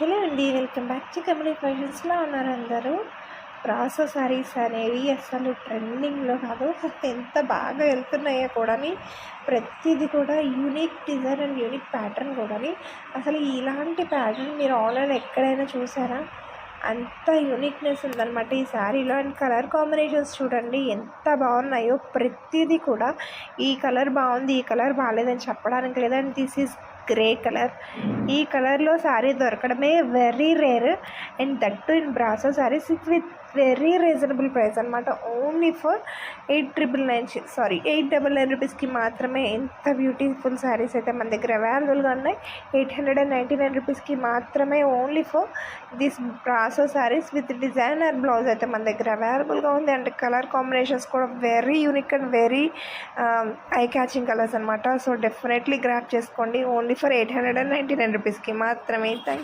Hello అండి, welcome back to కమలి ఫ్యాషన్స్లో ఉన్నారు అందరూ. బ్రాసో శారీస్ అనేవి అసలు ట్రెండింగ్లో కాదు, ఎంత బాగా వెళ్తున్నాయో కూడా. ప్రతిదీ కూడా unique design and unique pattern కూడా. అసలు ఇలాంటి ప్యాటర్న్ మీరు ఆన్లైన్ ఎక్కడైనా చూసారా? అంత యూనిక్నెస్ ఉందన్నమాట ఈ శారీలో. అండ్ కలర్ కాంబినేషన్స్ చూడండి ఎంత బాగున్నాయో. ప్రతిదీ కూడా ఈ కలర్ బాగుంది, ఈ కలర్ బాగాలేదని చెప్పడానికి లేదు. And this is grey colour. ఈ కలర్లో శారీ దొరకడమే very rare. And that to in brasso saris with very reasonable price అనమాట. ఓన్లీ ఫర్ 899 రూపీస్కి మాత్రమే ఎంత బ్యూటిఫుల్ శారీస్ అయితే మన దగ్గర అవైలబుల్గా ఉన్నాయి. 899 రూపీస్కి మాత్రమే only for this brasso saris with designer blouse అయితే మన దగ్గర అవైలబుల్గా ఉంది. అండ్ కలర్ కాంబినేషన్స్ కూడా very unique and very I catching colours అనమాట. సో డెఫినెట్లీ గ్రాప్ చేసుకోండి. ఓన్లీ ఫర్ 899 రూపీస్కి మాత్రమే. Thank you.